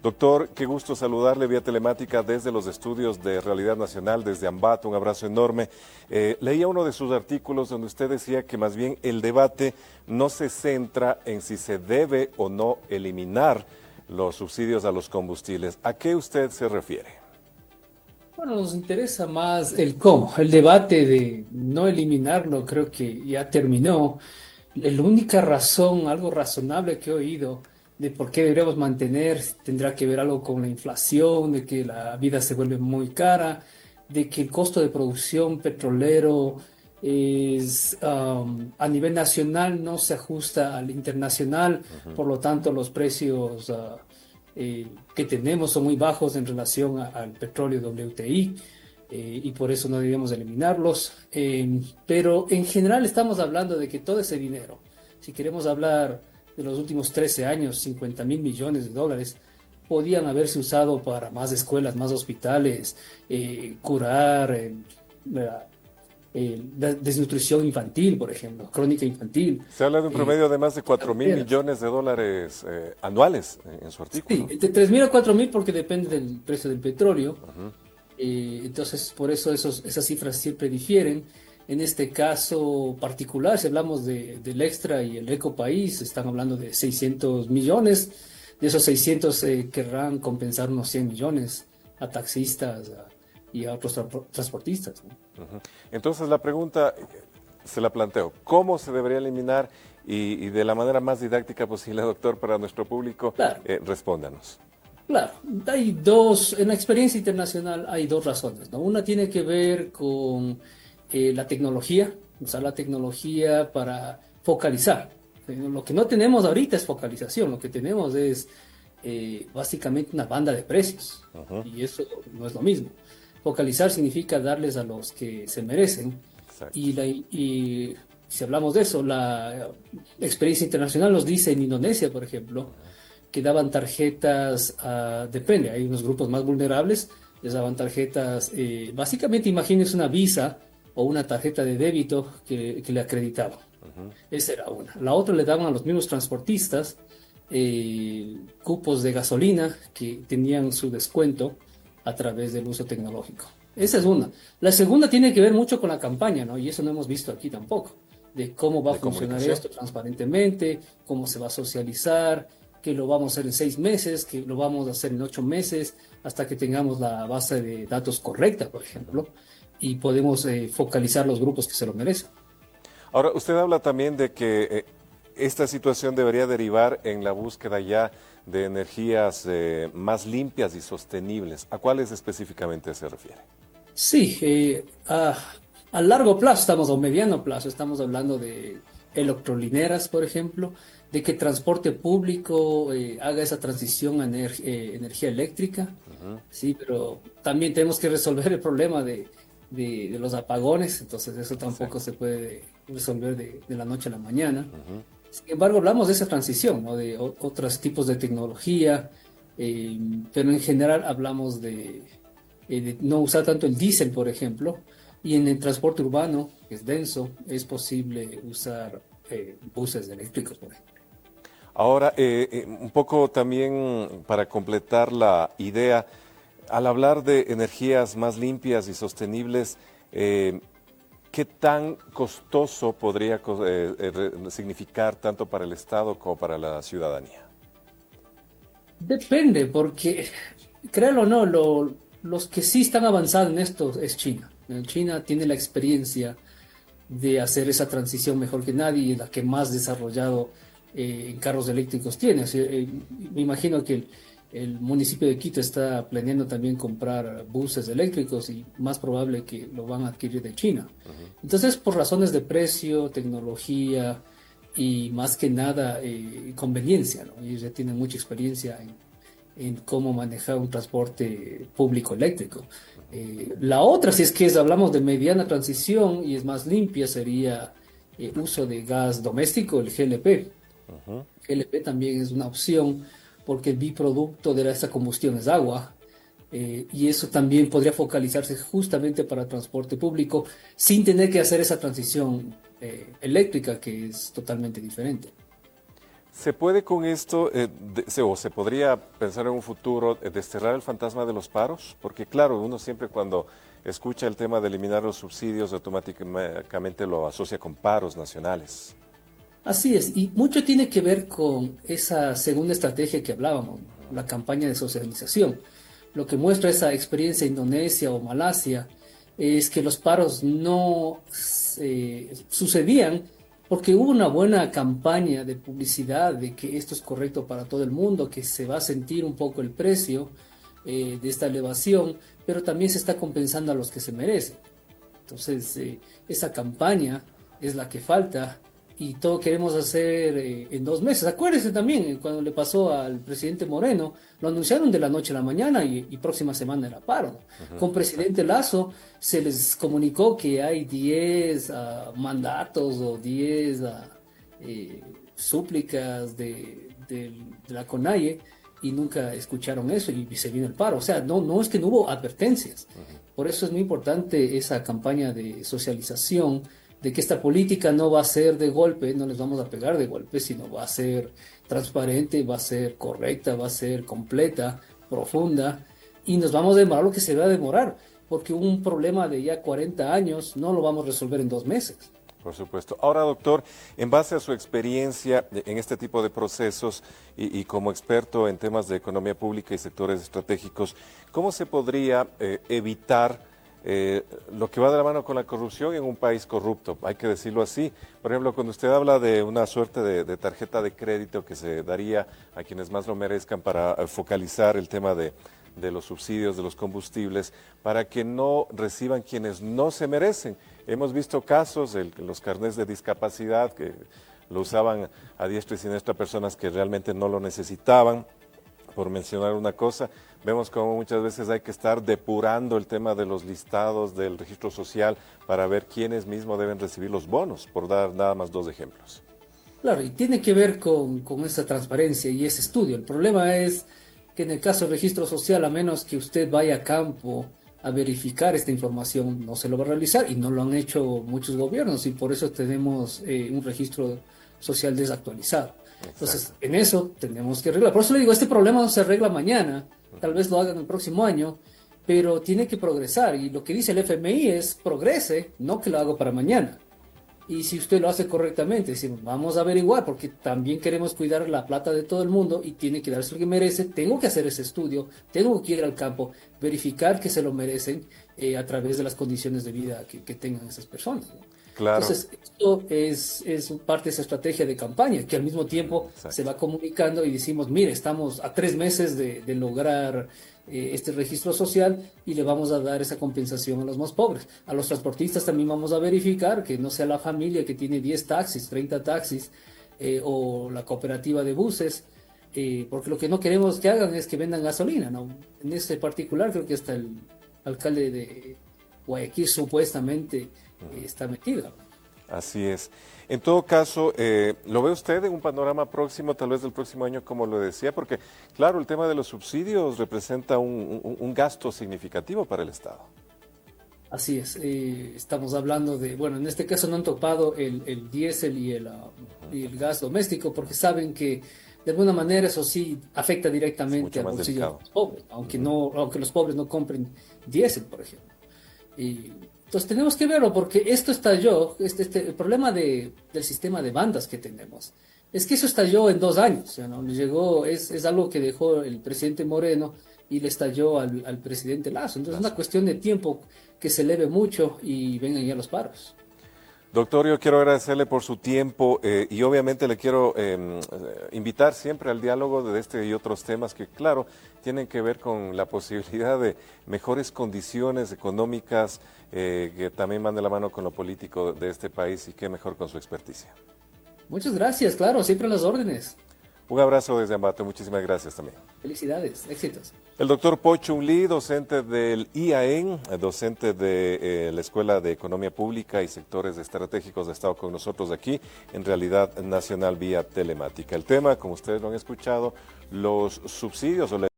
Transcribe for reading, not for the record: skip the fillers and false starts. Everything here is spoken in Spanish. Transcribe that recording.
Doctor, qué gusto saludarle vía telemática desde los estudios de Realidad Nacional, desde Ambato, un abrazo enorme. Leía uno de sus artículos donde usted decía que más bien el debate no se centra en si se debe o no eliminar los subsidios a los combustibles. ¿A qué usted se refiere? Bueno, nos interesa más el cómo. El debate de no eliminarlo creo que ya terminó. La única razón, algo razonable que he oído de por qué deberíamos mantener, tendrá que ver algo con la inflación, de que la vida se vuelve muy cara, de que el costo de producción petrolero es a nivel nacional no se ajusta al internacional, por lo tanto los precios que tenemos son muy bajos en relación al petróleo WTI. Y por eso no debíamos eliminarlos. Pero en general estamos hablando de que todo ese dinero, si queremos hablar de los últimos 13 años, 50.000 millones de dólares, podían haberse usado para más escuelas, más hospitales, curar la desnutrición infantil, por ejemplo, crónica infantil. Se habla de un promedio de más de 4.000 Carreteras. millones de dólares anuales en su Sí, artículo. entre 3.000 a 4.000 porque depende del precio del petróleo. Entonces, por eso esas cifras siempre difieren. En este caso particular, si hablamos del Extra y el Ecopaís, están hablando de 600 millones. De esos 600 querrán compensar unos 100 millones a taxistas y a otros transportistas, ¿no? Entonces la pregunta se la planteo, ¿cómo se debería eliminar? Y de la manera más didáctica posible, doctor, para nuestro público, Claro. respóndanos. Claro, hay dos, en la experiencia internacional hay dos razones, ¿no? Una tiene que ver con la tecnología, usar la tecnología para focalizar. Lo que no tenemos ahorita es focalización, lo que tenemos es básicamente una banda de precios y eso no es lo mismo. Focalizar significa darles a los que se merecen Exacto. y si hablamos de eso, la experiencia internacional nos dice en Indonesia, por ejemplo, que daban tarjetas, depende, hay unos grupos más vulnerables, les daban tarjetas, básicamente imagínense una Visa o una tarjeta de débito que le acreditaban. Esa era una. La otra le daban a los mismos transportistas cupos de gasolina que tenían su descuento a través del uso tecnológico. Esa es una. La segunda tiene que ver mucho con la campaña, ¿no? Y eso no hemos visto aquí tampoco, de cómo va a ¿De funcionar comunicación? esto transparentemente, cómo se va a socializar, que lo vamos a hacer en 6 meses, que lo vamos a hacer en 8 meses, hasta que tengamos la base de datos correcta, por ejemplo, y podemos focalizar los grupos que se lo merecen. Ahora, usted habla también de que esta situación debería derivar en la búsqueda ya de energías más limpias y sostenibles. ¿A cuáles específicamente se refiere? Sí, a largo plazo estamos, o mediano plazo, estamos hablando de electrolineras, por ejemplo, de que transporte público haga esa transición a energía eléctrica, sí, pero también tenemos que resolver el problema de los apagones, entonces eso Sí. tampoco se puede resolver de la noche a la mañana. Sin embargo, hablamos de esa transición, ¿no? De otros tipos de tecnología, eh, pero en general hablamos de no usar tanto el diésel, por ejemplo, y en el transporte urbano, que es denso, es posible usar buses eléctricos, por ejemplo. Ahora, un poco también para completar la idea, al hablar de energías más limpias y sostenibles, ¿qué tan costoso podría significar tanto para el Estado como para la ciudadanía? Depende, porque, créelo o no, los que sí están avanzando en esto es China. China tiene la experiencia de hacer esa transición mejor que nadie y es la que más desarrollado en carros eléctricos tiene. O sea, me imagino que el municipio de Quito está planeando también comprar buses eléctricos y más probable que lo van a adquirir de China. Entonces, por razones de precio, tecnología y más que nada conveniencia, ¿no? Ellos ya tienen mucha experiencia en cómo manejar un transporte público eléctrico. La otra, si es que hablamos de mediana transición y es más limpia, sería uso de gas doméstico, el GLP. GLP también es una opción porque el biproducto de esta combustión es agua. Y eso también podría focalizarse justamente para transporte público sin tener que hacer esa transición eléctrica que es totalmente diferente. ¿Se puede con esto, o se podría pensar en un futuro, desterrar el fantasma de los paros? Porque claro, uno siempre cuando escucha el tema de eliminar los subsidios, automáticamente lo asocia con paros nacionales. Así es, y mucho tiene que ver con esa segunda estrategia que hablábamos, la campaña de socialización. Lo que muestra esa experiencia en Indonesia o Malasia es que los paros no sucedían porque hubo una buena campaña de publicidad de que esto es correcto para todo el mundo, que se va a sentir un poco el precio de esta elevación, pero también se está compensando a los que se merecen. Entonces, esa campaña es la que falta y todo queremos hacer en 2 meses. Acuérdense también, cuando le pasó al presidente Moreno, lo anunciaron de la noche a la mañana y próxima semana era paro. Con presidente Lazo se les comunicó que hay 10 mandatos o 10 súplicas de la CONAIE y nunca escucharon eso y se vino el paro. O sea, no es que no hubo advertencias. Por eso es muy importante esa campaña de socialización, de que esta política no va a ser de golpe, no les vamos a pegar de golpe, sino va a ser transparente, va a ser correcta, va a ser completa, profunda, y nos vamos a demorar lo que se va a demorar, porque un problema de ya 40 años no lo vamos a resolver en 2 meses. Por supuesto. Ahora, doctor, en base a su experiencia en este tipo de procesos y como experto en temas de economía pública y sectores estratégicos, ¿cómo se podría evitar lo que va de la mano con la corrupción en un país corrupto? Hay que decirlo así. Por ejemplo, cuando usted habla de una suerte de tarjeta de crédito que se daría a quienes más lo merezcan para focalizar el tema de los subsidios de los combustibles, para que no reciban quienes no se merecen. Hemos visto casos, los carnés de discapacidad, que lo usaban a diestra y siniestra personas que realmente no lo necesitaban, por mencionar una cosa. Vemos como muchas veces hay que estar depurando el tema de los listados del registro social para ver quiénes mismos deben recibir los bonos, por dar nada más 2 ejemplos. Claro, y tiene que ver con esa transparencia y ese estudio. El problema es que en el caso del registro social, a menos que usted vaya a campo a verificar esta información, no se lo va a realizar y no lo han hecho muchos gobiernos y por eso tenemos un registro social desactualizado. Entonces, en eso tenemos que arreglar. Por eso le digo, este problema no se arregla mañana, tal vez lo hagan el próximo año, pero tiene que progresar y lo que dice el FMI es progrese, no que lo hago para mañana. Y si usted lo hace correctamente, decimos, vamos a averiguar, porque también queremos cuidar la plata de todo el mundo y tiene que darse lo que merece, tengo que hacer ese estudio, tengo que ir al campo, verificar que se lo merecen a través de las condiciones de vida que tengan esas personas, ¿no? Claro. Entonces, esto es parte de esa estrategia de campaña, que al mismo tiempo se va comunicando y decimos, mire, estamos a 3 meses de lograr este registro social y le vamos a dar esa compensación a los más pobres. A los transportistas también vamos a verificar que no sea la familia que tiene 10 taxis, 30 taxis o la cooperativa de buses, porque lo que no queremos que hagan es que vendan gasolina, ¿no? En ese particular creo que hasta el alcalde de Guayaquil supuestamente está metido. Así es. En todo caso, ¿lo ve usted en un panorama próximo, tal vez del próximo año, como lo decía? Porque, claro, el tema de los subsidios representa un gasto significativo para el Estado. Así es. Estamos hablando de, bueno, en este caso no han topado el diésel y el gas doméstico porque saben que de alguna manera eso sí afecta directamente al bolsillo de los pobres, aunque los pobres no compren diésel, por ejemplo. Entonces tenemos que verlo porque esto estalló, el problema del sistema de bandas que tenemos, es que eso estalló en 2 años, ¿no? Llegó, es algo que dejó el presidente Moreno y le estalló al presidente Lazo. Entonces es una cuestión de tiempo que se eleve mucho y vengan ya los paros. Doctor, yo quiero agradecerle por su tiempo y obviamente le quiero invitar siempre al diálogo de este y otros temas que, claro, tienen que ver con la posibilidad de mejores condiciones económicas que también van de la mano con lo político de este país y qué mejor con su experticia. Muchas gracias, claro, siempre a las órdenes. Un abrazo desde Ambato, muchísimas gracias también. Felicidades, éxitos. El doctor Pocho Unlí, docente del IAEN, docente de la Escuela de Economía Pública y Sectores Estratégicos, ha estado con nosotros aquí en Realidad Nacional vía telemática. El tema, como ustedes lo han escuchado, los subsidios o la